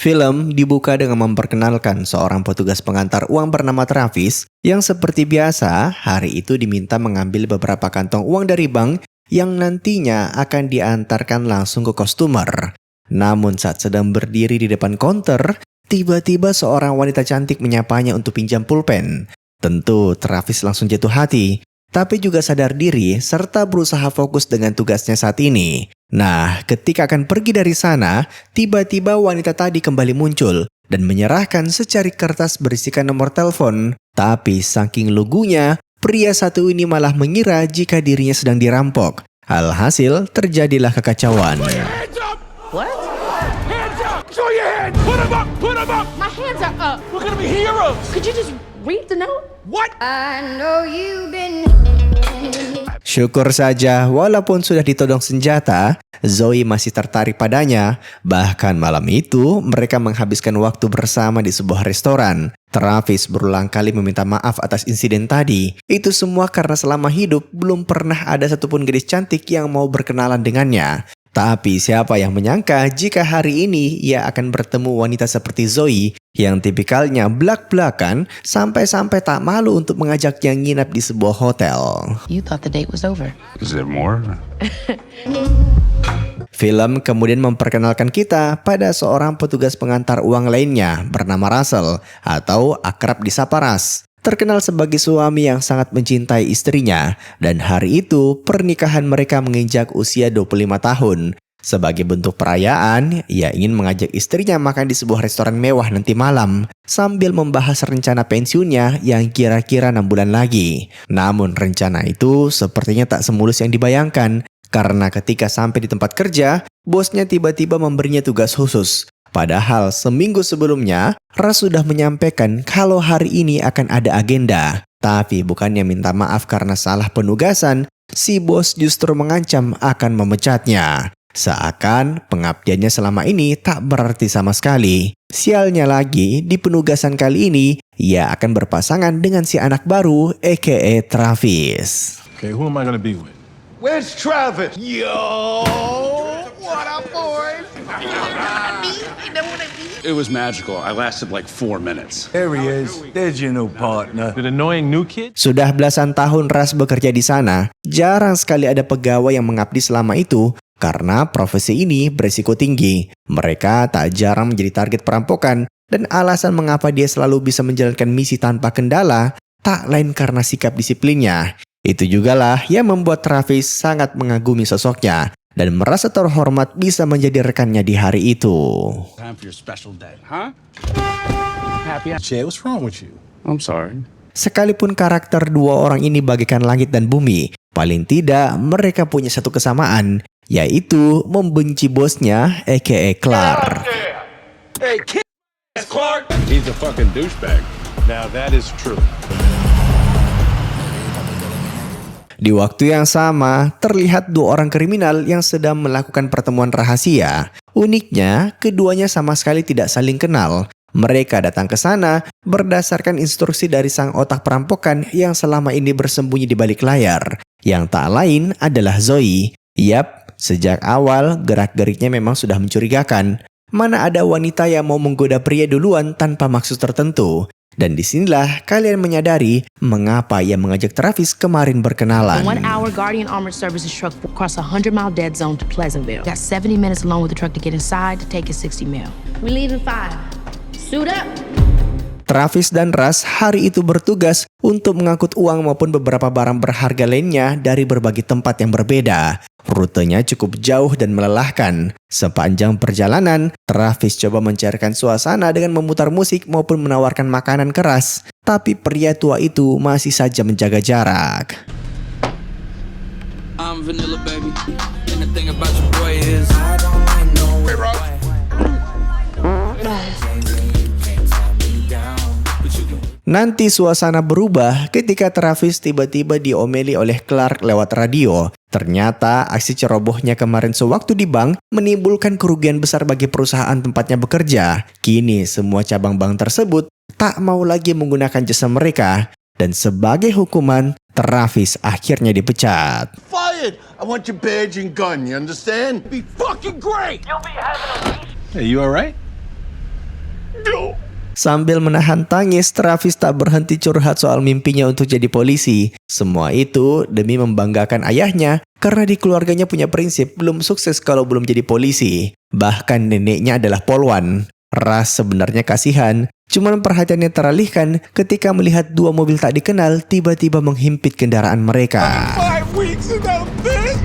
Film dibuka dengan memperkenalkan seorang petugas pengantar uang bernama Travis yang seperti biasa hari itu diminta mengambil beberapa kantong uang dari bank yang nantinya akan diantarkan langsung ke customer. Namun saat sedang berdiri di depan counter, tiba-tiba seorang wanita cantik menyapanya untuk pinjam pulpen. Tentu Travis langsung jatuh hati, tapi juga sadar diri serta berusaha fokus dengan tugasnya saat ini. Nah, ketika akan pergi dari sana, tiba-tiba wanita tadi kembali muncul dan menyerahkan secari kertas berisikan nomor telepon. Tapi saking lugunya, pria satu ini malah mengira jika dirinya sedang dirampok. Alhasil, terjadilah kekacauan. What? Hands up! Show your hands! Put them up! Put them up! My hands are up! We're gonna be heroes! Could you just read the note? What? I know you've been... Syukur saja, walaupun sudah ditodong senjata, Zoe masih tertarik padanya. Bahkan malam itu, mereka menghabiskan waktu bersama di sebuah restoran. Travis berulang kali meminta maaf atas insiden tadi. Itu semua karena selama hidup, belum pernah ada satupun gadis cantik yang mau berkenalan dengannya. Tapi siapa yang menyangka jika hari ini ia akan bertemu wanita seperti Zoe yang tipikalnya blak-blakan sampai-sampai tak malu untuk mengajaknya nginap di sebuah hotel. You thought the date was over. Is there more? Film kemudian memperkenalkan kita pada seorang petugas pengantar uang lainnya bernama Russell atau akrab disapa Ras. Terkenal sebagai suami yang sangat mencintai istrinya, dan hari itu pernikahan mereka menginjak usia 25 tahun. Sebagai bentuk perayaan, ia ingin mengajak istrinya makan di sebuah restoran mewah nanti malam, sambil membahas rencana pensiunnya yang kira-kira 6 bulan lagi. Namun rencana itu sepertinya tak semulus yang dibayangkan, karena ketika sampai di tempat kerja, bosnya tiba-tiba memberinya tugas khusus. Padahal seminggu sebelumnya, Ras sudah menyampaikan kalau hari ini akan ada agenda. Tapi bukannya minta maaf karena salah penugasan, si bos justru mengancam akan memecatnya. Seakan pengabdiannya selama ini tak berarti sama sekali. Sialnya lagi, di penugasan kali ini, ia akan berpasangan dengan si anak baru, aka Travis. Okay, who am I gonna be with? Where's Travis? Yo! What up, boys? It was magical. I lasted like 4 minutes. There he is. There's your new partner. That annoying new kid? Sudah belasan tahun Ras bekerja di sana, jarang sekali ada pegawai yang mengabdi selama itu karena profesi ini berisiko tinggi. Mereka tak jarang menjadi target perampokan dan alasan mengapa dia selalu bisa menjalankan misi tanpa kendala tak lain karena sikap disiplinnya. Itu jugalah yang membuat Travis sangat mengagumi sosoknya dan merasa terhormat bisa menjadi rekannya di hari itu. Time for your special day, huh? Happy. Jay, what's wrong with you? I'm sorry. Sekalipun karakter dua orang ini bagaikan langit dan bumi, paling tidak mereka punya satu kesamaan, yaitu membenci bosnya aka Clark. Hey, kid, Clark! He's a fucking douchebag. Now that is true. Di waktu yang sama, terlihat dua orang kriminal yang sedang melakukan pertemuan rahasia. Uniknya, keduanya sama sekali tidak saling kenal. Mereka datang ke sana berdasarkan instruksi dari sang otak perampokan yang selama ini bersembunyi di balik layar. Yang tak lain adalah Zoe. Yap, sejak awal gerak-geriknya memang sudah mencurigakan. Mana ada wanita yang mau menggoda pria duluan tanpa maksud tertentu. Dan disinilah kalian menyadari mengapa ia mengajak Travis kemarin berkenalan. 1 hour Guardian Armored Services truck across a 100-mile dead zone to Pleasantville. Got 70 minutes along with the truck to get inside to take it 60 mil. We leave in 5. Suit up! Travis dan Ras hari itu bertugas untuk mengangkut uang maupun beberapa barang berharga lainnya dari berbagai tempat yang berbeda. Rutenya cukup jauh dan melelahkan. Sepanjang perjalanan, Travis coba mencairkan suasana dengan memutar musik maupun menawarkan makanan keras. Tapi pria tua itu masih saja menjaga jarak. I'm vanilla baby, and the thing about your boy is I don't like no Nanti suasana berubah ketika Travis tiba-tiba diomeli oleh Clark lewat radio. Ternyata aksi cerobohnya kemarin sewaktu di bank menimbulkan kerugian besar bagi perusahaan tempatnya bekerja. Kini semua cabang bank tersebut tak mau lagi menggunakan jasa mereka. Dan sebagai hukuman, Travis akhirnya dipecat. Fired! I want your badge and gun, you understand? Be fucking great! You'll be having a... Hey, you alright? Sambil menahan tangis, Travis tak berhenti curhat soal mimpinya untuk jadi polisi. Semua itu demi membanggakan ayahnya, karena di keluarganya punya prinsip belum sukses kalau belum jadi polisi. Bahkan neneknya adalah polwan. Ras sebenarnya kasihan, cuman perhatiannya teralihkan ketika melihat dua mobil tak dikenal tiba-tiba menghimpit kendaraan mereka. 5 weeks without this?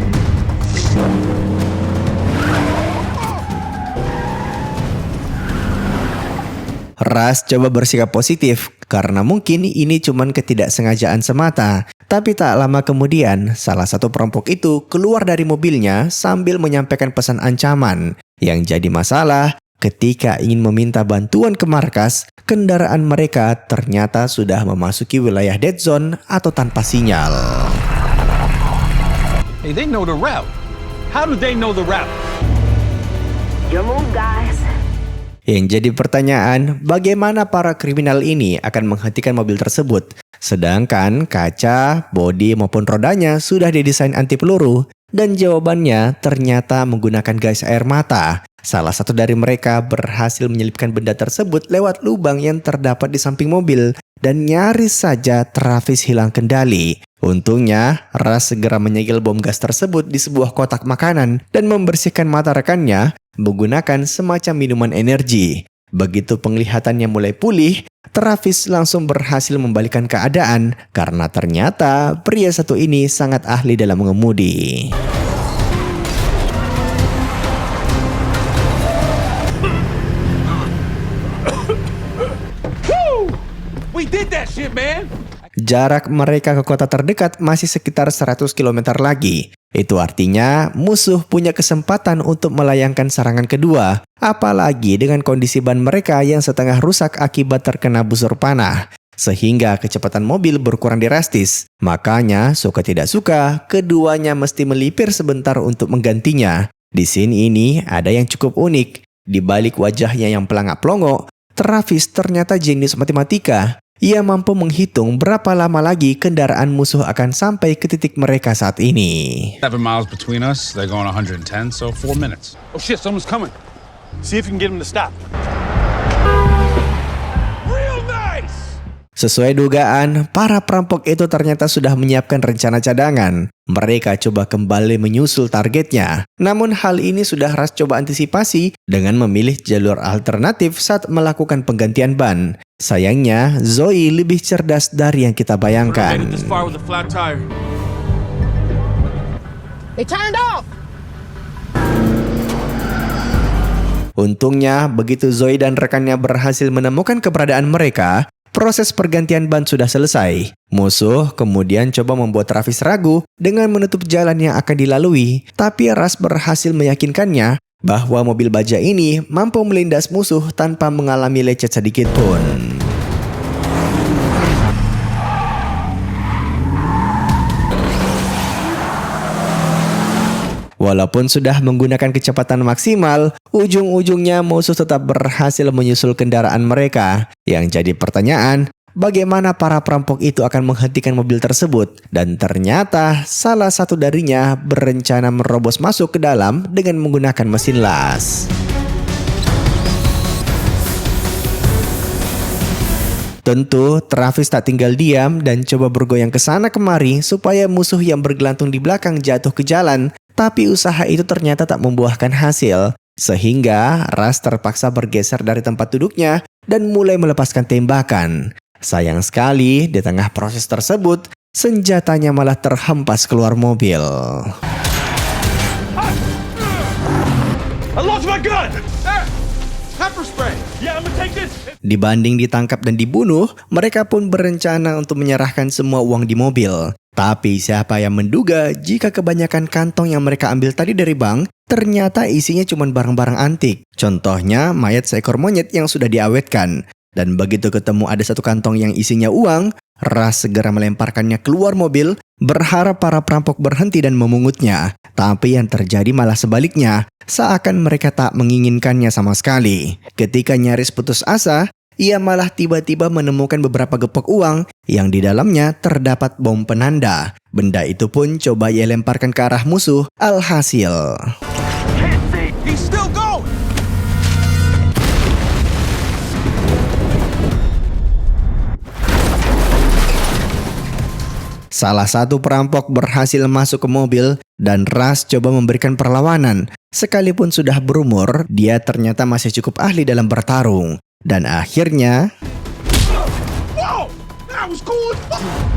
Ras coba bersikap positif karena mungkin ini cuman ketidaksengajaan semata. Tapi tak lama kemudian, salah satu perampok itu keluar dari mobilnya sambil menyampaikan pesan ancaman. Yang jadi masalah, ketika ingin meminta bantuan ke markas, kendaraan mereka ternyata sudah memasuki wilayah dead zone atau tanpa sinyal. Hey, they know the route. How do they know the route? Your move, guys. Yang jadi pertanyaan, bagaimana para kriminal ini akan menghentikan mobil tersebut? Sedangkan kaca, bodi maupun rodanya sudah didesain anti peluru. Dan jawabannya ternyata menggunakan gas air mata. Salah satu dari mereka berhasil menyelipkan benda tersebut lewat lubang yang terdapat di samping mobil. Dan nyaris saja Travis hilang kendali. Untungnya, Ras segera menyegel bom gas tersebut di sebuah kotak makanan dan membersihkan mata rekannya menggunakan semacam minuman energi. Begitu penglihatannya mulai pulih, Travis langsung berhasil membalikkan keadaan karena ternyata pria satu ini sangat ahli dalam mengemudi. We did that shit, man! Jarak mereka ke kota terdekat masih sekitar 100 km lagi. Itu artinya musuh punya kesempatan untuk melayangkan serangan kedua. Apalagi dengan kondisi ban mereka yang setengah rusak akibat terkena busur panah. Sehingga kecepatan mobil berkurang drastis. Makanya suka tidak suka, keduanya mesti melipir sebentar untuk menggantinya. Di scene ini ada yang cukup unik. Di balik wajahnya yang pelangak-pelongo, Travis ternyata jenius matematika. Ia mampu menghitung berapa lama lagi kendaraan musuh akan sampai ke titik mereka saat ini. 7 miles between us. They're going 110, so 4 minutes. Oh shit, someone's coming. See if you can get them to stop. Real nice! Sesuai dugaan, para perampok itu ternyata sudah menyiapkan rencana cadangan. Mereka coba kembali menyusul targetnya. Namun hal ini sudah Ras coba antisipasi dengan memilih jalur alternatif saat melakukan penggantian ban. Sayangnya, Zoe lebih cerdas dari yang kita bayangkan. This far with a flat tire. They turned off. Untungnya, begitu Zoe dan rekannya berhasil menemukan keberadaan mereka, proses pergantian ban sudah selesai. Musuh kemudian coba membuat Travis ragu dengan menutup jalan yang akan dilalui, tapi Ras berhasil meyakinkannya bahwa mobil baja ini mampu melindas musuh tanpa mengalami lecet sedikit pun. Walaupun sudah menggunakan kecepatan maksimal, ujung-ujungnya musuh tetap berhasil menyusul kendaraan mereka. Yang jadi pertanyaan, bagaimana para perampok itu akan menghentikan mobil tersebut? Dan ternyata salah satu darinya berencana merobos masuk ke dalam dengan menggunakan mesin las. Tentu, Travis tak tinggal diam dan coba bergoyang ke sana kemari supaya musuh yang bergelantung di belakang jatuh ke jalan. Tapi usaha itu ternyata tak membuahkan hasil. Sehingga Ras terpaksa bergeser dari tempat duduknya dan mulai melepaskan tembakan. Sayang sekali, di tengah proses tersebut, senjatanya malah terhempas keluar mobil. I lost my gun! Pepper spray! Yeah, I'm gonna take this! Dibanding ditangkap dan dibunuh, mereka pun berencana untuk menyerahkan semua uang di mobil. Tapi siapa yang menduga jika kebanyakan kantong yang mereka ambil tadi dari bank, ternyata isinya cuma barang-barang antik. Contohnya mayat seekor monyet yang sudah diawetkan. Dan begitu ketemu ada satu kantong yang isinya uang, Ras segera melemparkannya keluar mobil, berharap para perampok berhenti dan memungutnya. Tapi yang terjadi malah sebaliknya, seakan mereka tak menginginkannya sama sekali. Ketika nyaris putus asa, ia malah tiba-tiba menemukan beberapa gepok uang yang di dalamnya terdapat bom penanda. Benda itu pun coba ia lemparkan ke arah musuh, alhasil He's still going! Salah satu perampok berhasil masuk ke mobil dan Ras coba memberikan perlawanan. Sekalipun sudah berumur, dia ternyata masih cukup ahli dalam bertarung. Dan akhirnya... Whoa! That was cool as fuck!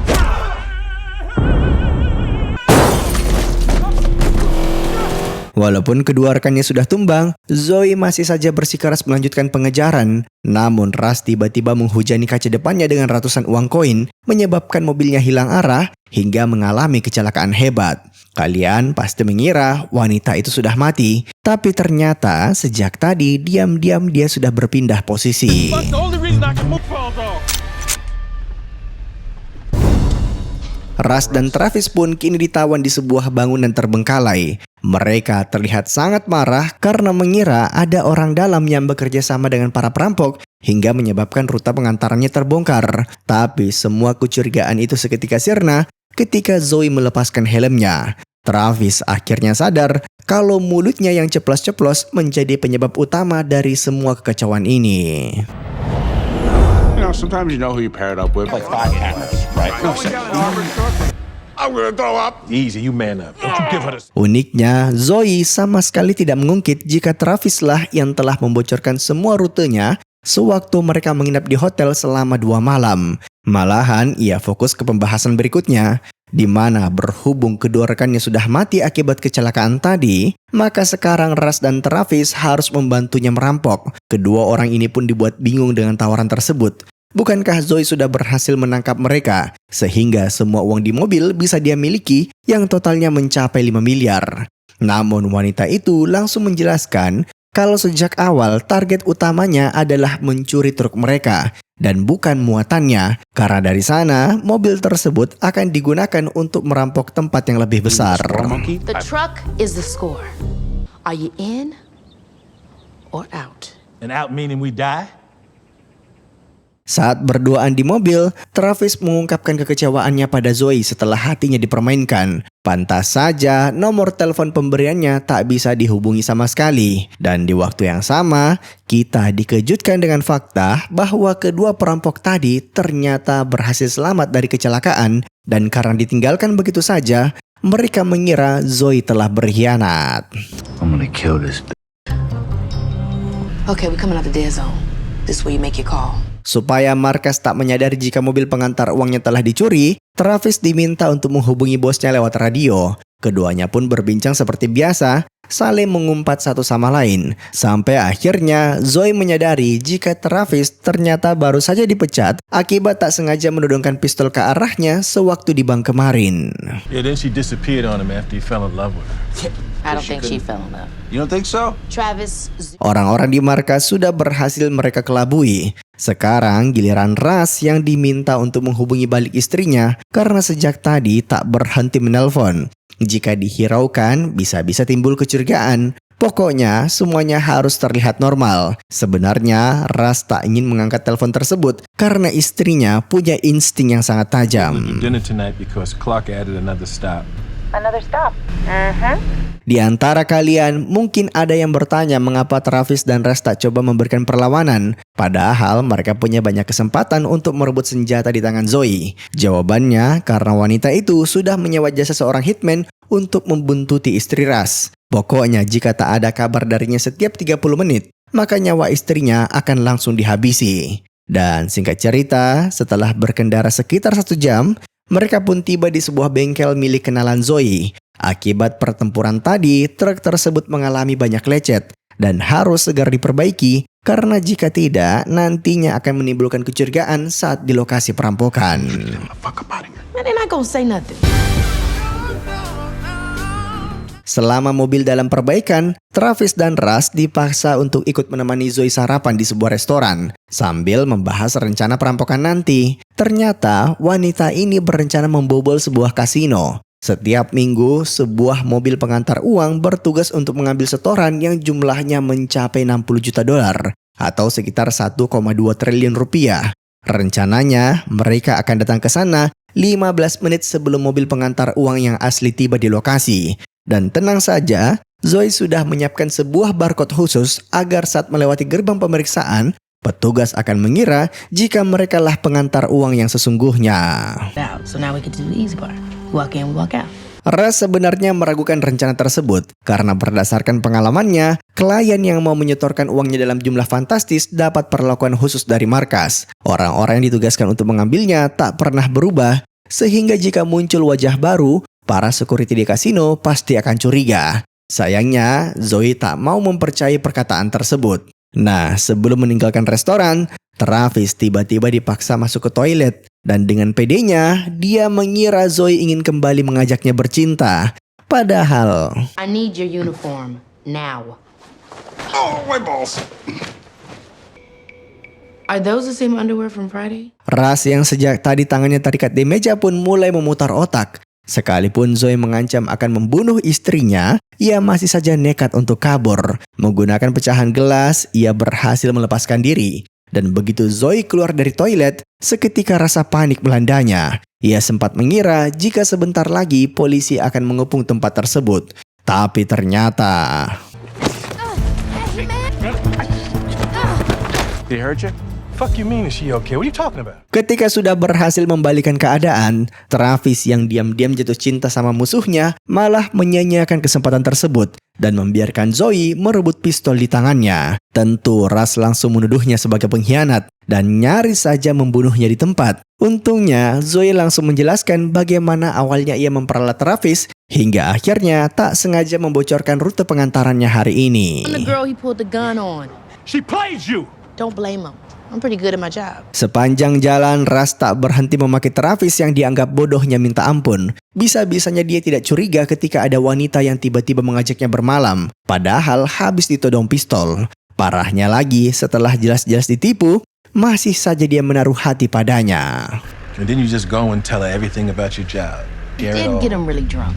Walaupun kedua rekannya sudah tumbang, Zoe masih saja bersikeras melanjutkan pengejaran. Namun Ras tiba-tiba menghujani kaca depannya dengan ratusan uang koin, menyebabkan mobilnya hilang arah hingga mengalami kecelakaan hebat. Kalian pasti mengira wanita itu sudah mati, tapi ternyata sejak tadi diam-diam dia sudah berpindah posisi. That's the only reason I can move falls off. Ras dan Travis pun kini ditawan di sebuah bangunan terbengkalai. Mereka terlihat sangat marah karena mengira ada orang dalam yang bekerja sama dengan para perampok hingga menyebabkan rute pengantarannya terbongkar. Tapi semua kecurigaan itu seketika sirna ketika Zoe melepaskan helmnya. Travis akhirnya sadar kalau mulutnya yang ceplos-ceplos menjadi penyebab utama dari semua kekacauan ini. You know, sometimes you know who you paired up with. Like 5 hammers, right? No sense. I'm gonna throw up. Easy, you man up. Don't you give her this. Uniknya, Zoe sama sekali tidak mengungkit jika Travis lah yang telah membocorkan semua rutenya sewaktu mereka menginap di hotel selama 2 malam. Malahan, ia fokus ke pembahasan berikutnya, di mana berhubung kedua rekannya sudah mati akibat kecelakaan tadi, maka sekarang Ras dan Travis harus membantunya merampok. Kedua orang ini pun dibuat bingung dengan tawaran tersebut. Bukankah Zoe sudah berhasil menangkap mereka, sehingga semua uang di mobil bisa dia miliki yang totalnya mencapai 5 miliar. Namun wanita itu langsung menjelaskan kalau sejak awal target utamanya adalah mencuri truk mereka dan bukan muatannya, karena dari sana mobil tersebut akan digunakan untuk merampok tempat yang lebih besar. The truck is the score. Are you in or out? And out meaning we die? Saat berduaan di mobil, Travis mengungkapkan kekecewaannya pada Zoe setelah hatinya dipermainkan. Pantas saja nomor telepon pemberiannya tak bisa dihubungi sama sekali. Dan di waktu yang sama, kita dikejutkan dengan fakta bahwa kedua perampok tadi ternyata berhasil selamat dari kecelakaan. Dan karena ditinggalkan begitu saja, mereka mengira Zoe telah berkhianat. I'm gonna kill this bitch. Okay, we're coming out the dead zone. This is where you make your call. Supaya Marcus tak menyadari jika mobil pengantar uangnya telah dicuri, Travis diminta untuk menghubungi bosnya lewat radio. Keduanya pun berbincang seperti biasa, saling mengumpat satu sama lain. Sampai akhirnya Zoe menyadari jika Travis ternyata baru saja dipecat akibat tak sengaja menodongkan pistol ke arahnya sewaktu di bank kemarin. Yeah, then she disappeared on him after he fell in love with her. I don't think she fell in love. You don't think so? Travis, Orang-orang di markas sudah berhasil mereka kelabui. Sekarang giliran Ras yang diminta untuk menghubungi balik istrinya karena sejak tadi tak berhenti menelpon. Jika dihiraukan, bisa-bisa timbul kecurigaan. Pokoknya semuanya harus terlihat normal. Sebenarnya Ras tak ingin mengangkat telepon tersebut karena istrinya punya insting yang sangat tajam. Dinner tonight because Clark added another stop. Another stop. Di antara kalian mungkin ada yang bertanya mengapa Travis dan Ras tak coba memberikan perlawanan, padahal mereka punya banyak kesempatan untuk merebut senjata di tangan Zoe. Jawabannya karena wanita itu sudah menyewa jasa seorang hitman untuk membuntuti istri Ras. Pokoknya jika tak ada kabar darinya setiap 30 menit, maka nyawa istrinya akan langsung dihabisi. Dan singkat cerita, setelah berkendara sekitar 1 jam, mereka pun tiba di sebuah bengkel milik kenalan Zoe. Akibat pertempuran tadi, truk tersebut mengalami banyak lecet dan harus segera diperbaiki karena jika tidak, nantinya akan menimbulkan kecurigaan saat di lokasi perampokan. man, they're not gonna say nothing. Selama mobil dalam perbaikan, Travis dan Ras dipaksa untuk ikut menemani Zoe sarapan di sebuah restoran sambil membahas rencana perampokan nanti. Ternyata wanita ini berencana membobol sebuah kasino. Setiap minggu, sebuah mobil pengantar uang bertugas untuk mengambil setoran yang jumlahnya mencapai 60 juta dolar atau sekitar 1,2 triliun rupiah. Rencananya, mereka akan datang ke sana 15 menit sebelum mobil pengantar uang yang asli tiba di lokasi. Dan tenang saja, Zoe sudah menyiapkan sebuah barcode khusus agar saat melewati gerbang pemeriksaan, petugas akan mengira jika merekalah pengantar uang yang sesungguhnya. Out. So now we get to do the easy part. Walk in, walk out. Ras sebenarnya meragukan rencana tersebut karena berdasarkan pengalamannya, klien yang mau menyetorkan uangnya dalam jumlah fantastis dapat perlakuan khusus dari markas. Orang-orang yang ditugaskan untuk mengambilnya tak pernah berubah, sehingga jika muncul wajah baru, para security di kasino pasti akan curiga. Sayangnya, Zoe tak mau mempercayai perkataan tersebut. Nah, sebelum meninggalkan restoran, Travis tiba-tiba dipaksa masuk ke toilet. Dan dengan pedenya, dia mengira Zoe ingin kembali mengajaknya bercinta. Padahal, I need your uniform now. Oh, my balls. Are those the same underwear from Friday? Ras yang sejak tadi tangannya terikat di meja pun mulai memutar otak. Sekalipun Zoe mengancam akan membunuh istrinya, ia masih saja nekat untuk kabur. Menggunakan pecahan gelas, ia berhasil melepaskan diri. Dan begitu Zoe keluar dari toilet, seketika rasa panik melandanya. Ia sempat mengira jika sebentar lagi polisi akan mengepung tempat tersebut. Tapi ternyata... Did he hurt you? Fuck you mean, is she okay? What are you talking about? Ketika sudah berhasil membalikan keadaan, Travis yang diam-diam jatuh cinta sama musuhnya malah menyia-nyiakan kesempatan tersebut dan membiarkan Zoe merebut pistol di tangannya. Tentu Ras langsung menuduhnya sebagai pengkhianat dan nyaris saja membunuhnya di tempat. Untungnya Zoe langsung menjelaskan bagaimana awalnya ia memperalat Travis hingga akhirnya tak sengaja membocorkan rute pengantarannya hari ini. I'm the girl he pulled the gun on. She played you! Don't blame him. I'm pretty good at my job. Sepanjang jalan, Ras tak berhenti memaki Travis yang dianggap bodohnya minta ampun. Bisa-bisanya dia tidak curiga ketika ada wanita yang tiba-tiba mengajaknya bermalam. Padahal habis ditodong pistol. Parahnya lagi, setelah jelas-jelas ditipu, masih saja dia menaruh hati padanya. And then you just go and tell her everything about your job. Did get him really drunk,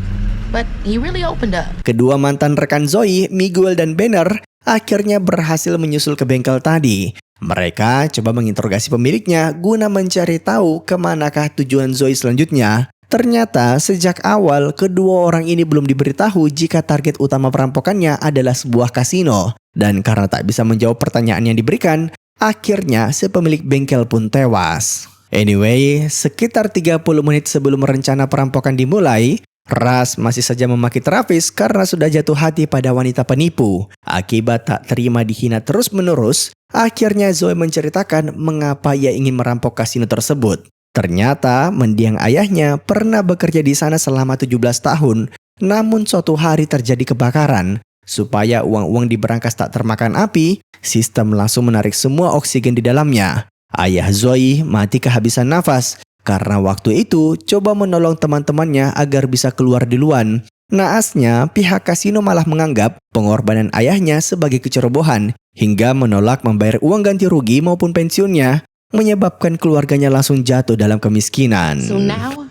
but he really opened up. Kedua mantan rekan Zoe, Miguel dan Banner, akhirnya berhasil menyusul ke bengkel tadi. Mereka coba menginterogasi pemiliknya guna mencari tahu kemanakah tujuan Zoe selanjutnya. Ternyata sejak awal kedua orang ini belum diberitahu jika target utama perampokannya adalah sebuah kasino. Dan karena tak bisa menjawab pertanyaan yang diberikan, akhirnya si pemilik bengkel pun tewas. Anyway, sekitar 30 menit sebelum rencana perampokan dimulai, Ras masih saja memaki Travis karena sudah jatuh hati pada wanita penipu. Akibat tak terima dihina terus-menerus, akhirnya Zoe menceritakan mengapa ia ingin merampok kasino tersebut. Ternyata mendiang ayahnya pernah bekerja di sana selama 17 tahun, namun suatu hari terjadi kebakaran. Supaya uang-uang di berangkas tak termakan api, sistem langsung menarik semua oksigen di dalamnya. Ayah Zoe mati kehabisan nafas. Karena waktu itu coba menolong teman-temannya agar bisa keluar duluan. Naasnya, pihak kasino malah menganggap pengorbanan ayahnya sebagai kecerobohan hingga menolak membayar uang ganti rugi maupun pensiunnya, menyebabkan keluarganya langsung jatuh dalam kemiskinan. So now,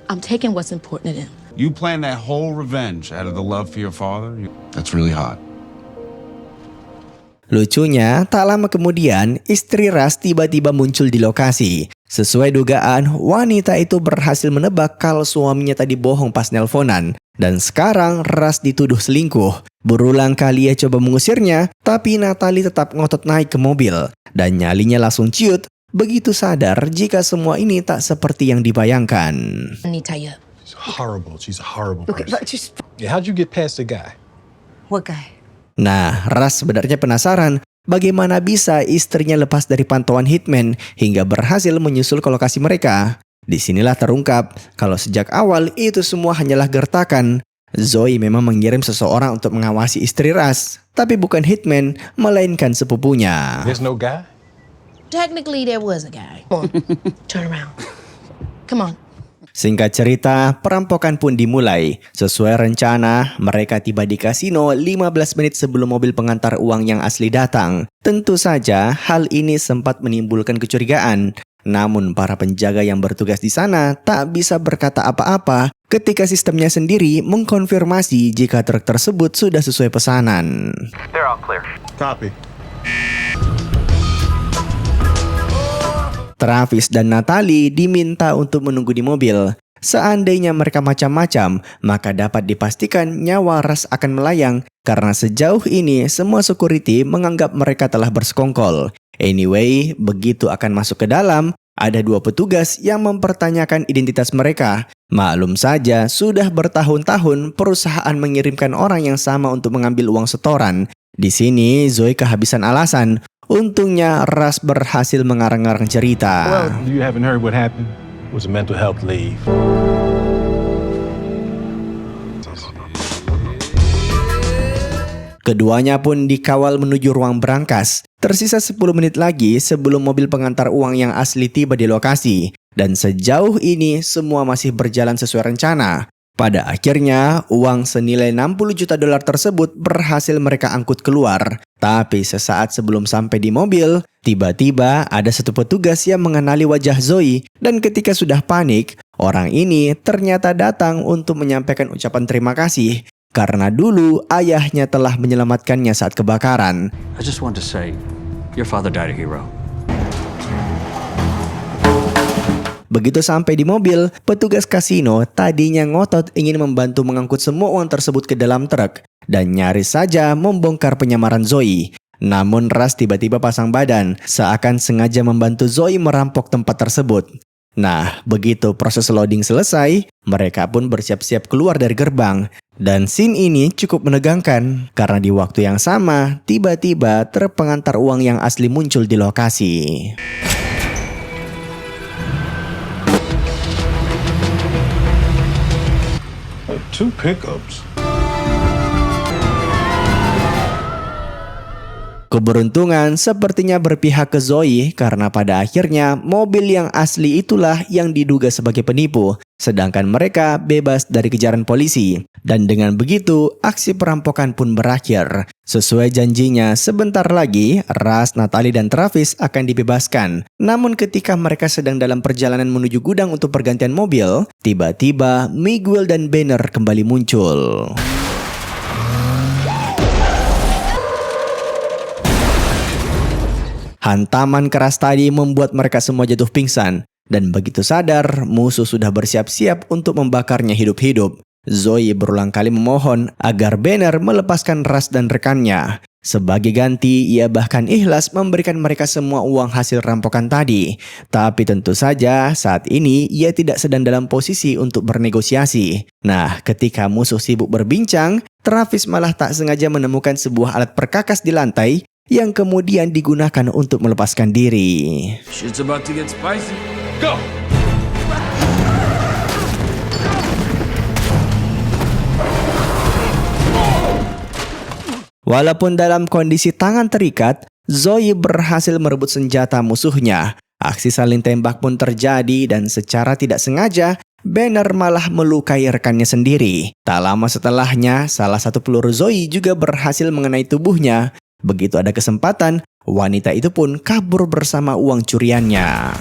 I'm taking what's important to them. You plan that whole revenge out of the love for your father? That's really hot. Lucunya, tak lama kemudian, istri Ras tiba-tiba muncul di lokasi. Sesuai dugaan, wanita itu berhasil menebak kalau suaminya tadi bohong pas nelponan. Dan sekarang Ras dituduh selingkuh. Berulang kali ia coba mengusirnya, tapi Natalie tetap ngotot naik ke mobil. Dan nyalinya langsung ciut, begitu sadar jika semua ini tak seperti yang dibayangkan. I need to tie you up. She's horrible. She's a horrible Okay, person. but just Yeah, how'd you get past the guy? what guy? Nah, Ras sebenarnya penasaran bagaimana bisa istrinya lepas dari pantauan hitman hingga berhasil menyusul ke lokasi mereka. Disinilah terungkap kalau sejak awal itu semua hanyalah gertakan. Zoe memang mengirim seseorang untuk mengawasi istri Ras, tapi bukan hitman, melainkan sepupunya. There's no guy? Technically, there was a guy. Come on, turn around. Come on. Singkat cerita, perampokan pun dimulai. Sesuai rencana, mereka tiba di kasino 15 menit sebelum mobil pengantar uang yang asli datang. Tentu saja, hal ini sempat menimbulkan kecurigaan. Namun, para penjaga yang bertugas di sana tak bisa berkata apa-apa ketika sistemnya sendiri mengkonfirmasi jika truk tersebut sudah sesuai pesanan. They're all clear. Copy. Travis dan Natalie diminta untuk menunggu di mobil. Seandainya mereka macam-macam, maka dapat dipastikan nyawa Ras akan melayang karena sejauh ini semua security menganggap mereka telah bersekongkol. Anyway, begitu akan masuk ke dalam, ada dua petugas yang mempertanyakan identitas mereka. Maklum saja, sudah bertahun-tahun perusahaan mengirimkan orang yang sama untuk mengambil uang setoran. Di sini, Zoe kehabisan alasan. Untungnya, Ras berhasil mengarang-arang cerita. Well, you haven't heard what happened. It was a mental health leave. Keduanya pun dikawal menuju ruang berangkas. Tersisa 10 menit lagi sebelum mobil pengantar uang yang asli tiba di lokasi. Dan sejauh ini semua masih berjalan sesuai rencana. Pada akhirnya, uang senilai 60 juta dolar tersebut berhasil mereka angkut keluar. Tapi sesaat sebelum sampai di mobil, tiba-tiba ada satu petugas yang mengenali wajah Zoe. Dan ketika sudah panik, orang ini ternyata datang untuk menyampaikan ucapan terima kasih. Karena dulu ayahnya telah menyelamatkannya saat kebakaran. I just want to say, your father died a hero. Begitu sampai di mobil, petugas kasino tadinya ngotot ingin membantu mengangkut semua uang tersebut ke dalam truk dan nyaris saja membongkar penyamaran Zoe. Namun Ras tiba-tiba pasang badan, seakan sengaja membantu Zoe merampok tempat tersebut. Nah, begitu proses loading selesai, mereka pun bersiap-siap keluar dari gerbang. Dan scene ini cukup menegangkan, karena di waktu yang sama, tiba-tiba truk pengantar uang yang asli muncul di lokasi. Two pickups. Keberuntungan sepertinya berpihak ke Zoe karena pada akhirnya mobil yang asli itulah yang diduga sebagai penipu, sedangkan mereka bebas dari kejaran polisi. Dan dengan begitu, aksi perampokan pun berakhir. Sesuai janjinya, sebentar lagi Ras, Natalie, dan Travis akan dibebaskan. Namun ketika mereka sedang dalam perjalanan menuju gudang untuk pergantian mobil, tiba-tiba Miguel dan Banner kembali muncul. Hantaman keras tadi membuat mereka semua jatuh pingsan. Dan begitu sadar, musuh sudah bersiap-siap untuk membakarnya hidup-hidup. Zoe berulang kali memohon agar Banner melepaskan Ras dan rekannya. Sebagai ganti, ia bahkan ikhlas memberikan mereka semua uang hasil rampokan tadi. Tapi tentu saja saat ini ia tidak sedang dalam posisi untuk bernegosiasi. Nah, ketika musuh sibuk berbincang, Travis malah tak sengaja menemukan sebuah alat perkakas di lantai yang kemudian digunakan untuk melepaskan diri. Shit's about to get spicy. Go! Walaupun dalam kondisi tangan terikat, Zoe berhasil merebut senjata musuhnya. Aksi saling tembak pun terjadi dan secara tidak sengaja, Banner malah melukai rekannya sendiri. Tak lama setelahnya, salah satu peluru Zoe juga berhasil mengenai tubuhnya. Begitu ada kesempatan, wanita itu pun kabur bersama uang curiannya.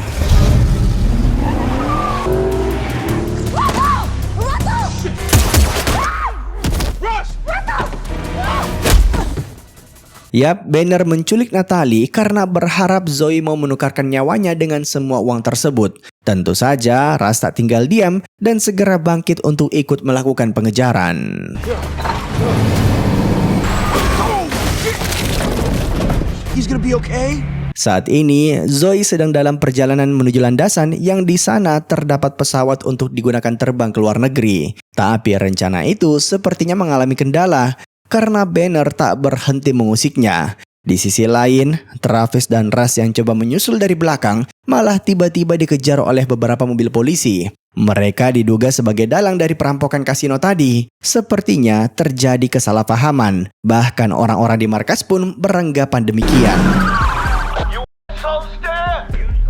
Yap, Banner menculik Natalie karena berharap Zoe mau menukarkan nyawanya dengan semua uang tersebut. Tentu saja, Ras tak tinggal diam dan segera bangkit untuk ikut melakukan pengejaran. He's gonna be okay? Saat ini, Zoe sedang dalam perjalanan menuju landasan yang di sana terdapat pesawat untuk digunakan terbang ke luar negeri. Tapi rencana itu sepertinya mengalami kendala karena Banner tak berhenti mengusiknya. Di sisi lain, Travis dan Ras yang coba menyusul dari belakang malah tiba-tiba dikejar oleh beberapa mobil polisi. Mereka diduga sebagai dalang dari perampokan kasino tadi. Sepertinya terjadi kesalahpahaman. Bahkan orang-orang di markas pun beranggapan demikian.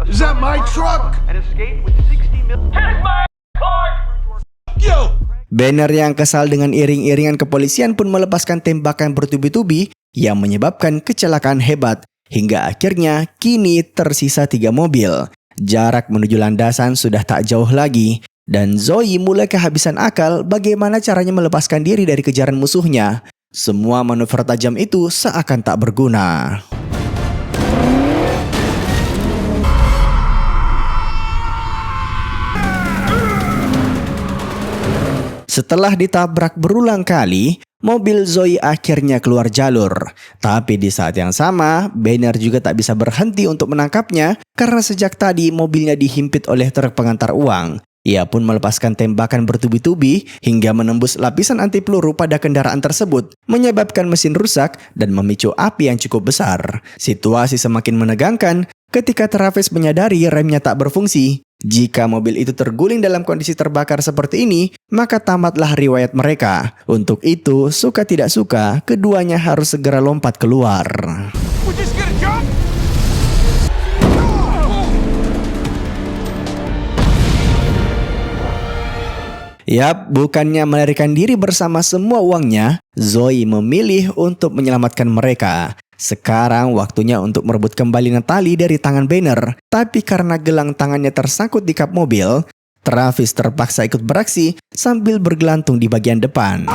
Is that my truck? Yo! Banner yang kesal dengan iring-iringan kepolisian pun melepaskan tembakan bertubi-tubi yang menyebabkan kecelakaan hebat. Hingga akhirnya kini tersisa 3 mobil. Jarak menuju landasan sudah tak jauh lagi. Dan Zoe mulai kehabisan akal bagaimana caranya melepaskan diri dari kejaran musuhnya. Semua manuver tajam itu seakan tak berguna. Setelah ditabrak berulang kali, mobil Zoe akhirnya keluar jalur. Tapi di saat yang sama, Banner juga tak bisa berhenti untuk menangkapnya karena sejak tadi mobilnya dihimpit oleh truk pengantar uang. Ia pun melepaskan tembakan bertubi-tubi hingga menembus lapisan anti peluru pada kendaraan tersebut, menyebabkan mesin rusak dan memicu api yang cukup besar. Situasi semakin menegangkan ketika Travis menyadari remnya tak berfungsi. Jika mobil itu terguling dalam kondisi terbakar seperti ini, maka tamatlah riwayat mereka. Untuk itu, suka tidak suka, keduanya harus segera lompat keluar. Yap, bukannya melarikan diri bersama semua uangnya, Zoe memilih untuk menyelamatkan mereka. Sekarang waktunya untuk merebut kembali Natalie dari tangan Banner. Tapi karena gelang tangannya tersangkut di kap mobil, Travis terpaksa ikut beraksi sambil bergelantung di bagian depan.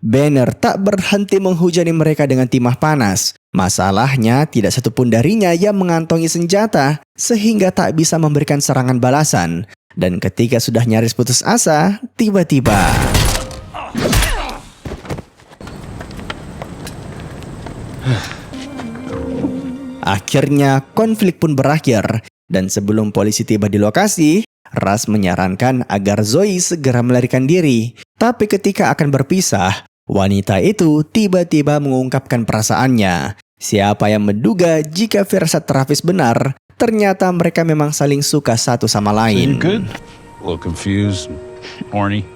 Banner tak berhenti menghujani mereka dengan timah panas. Masalahnya tidak satupun darinya yang mengantongi senjata sehingga tak bisa memberikan serangan balasan. Dan ketika sudah nyaris putus asa, tiba-tiba akhirnya konflik pun berakhir. Dan sebelum polisi tiba di lokasi, Russ menyarankan agar Zoe segera melarikan diri. Tapi ketika akan berpisah, wanita itu tiba-tiba mengungkapkan perasaannya. Siapa yang menduga jika firasat Travis benar, ternyata mereka memang saling suka satu sama lain. Good. A little confused, horny.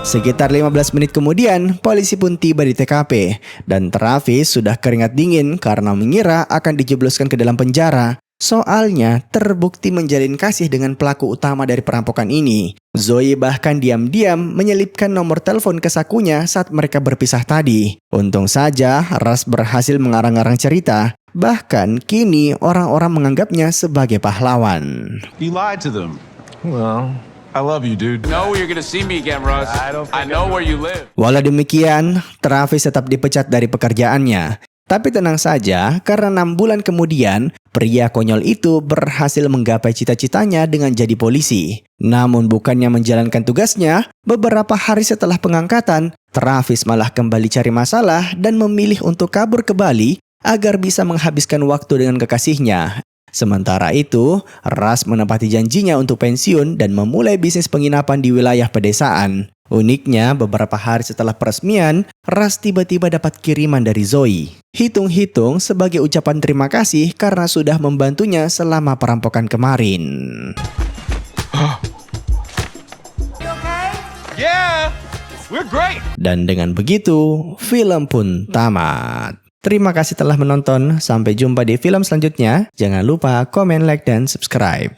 Sekitar 15 menit kemudian, polisi pun tiba di TKP. Dan Travis sudah keringat dingin karena mengira akan dijebloskan ke dalam penjara. Soalnya terbukti menjalin kasih dengan pelaku utama dari perampokan ini. Zoe bahkan diam-diam menyelipkan nomor telepon ke sakunya saat mereka berpisah tadi. Untung saja Russ berhasil mengarang-arang cerita. Bahkan kini orang-orang menganggapnya sebagai pahlawan. You lied to them. Well, I love you, dude. Know where you're gonna see me again, Russ. I know where you live. Walau demikian, Travis tetap dipecat dari pekerjaannya. Tapi tenang saja, karena 6 bulan kemudian, pria konyol itu berhasil menggapai cita-citanya dengan jadi polisi. Namun bukannya menjalankan tugasnya, beberapa hari setelah pengangkatan, Travis malah kembali cari masalah dan memilih untuk kabur ke Bali agar bisa menghabiskan waktu dengan kekasihnya. Sementara itu, Russ menepati janjinya untuk pensiun dan memulai bisnis penginapan di wilayah pedesaan. Uniknya, beberapa hari setelah peresmian, Russ tiba-tiba dapat kiriman dari Zoe. Hitung-hitung sebagai ucapan terima kasih karena sudah membantunya selama perampokan kemarin. Yeah, we're great. Dan dengan begitu, film pun tamat. Terima kasih telah menonton, sampai jumpa di film selanjutnya. Jangan lupa komen, like, dan subscribe.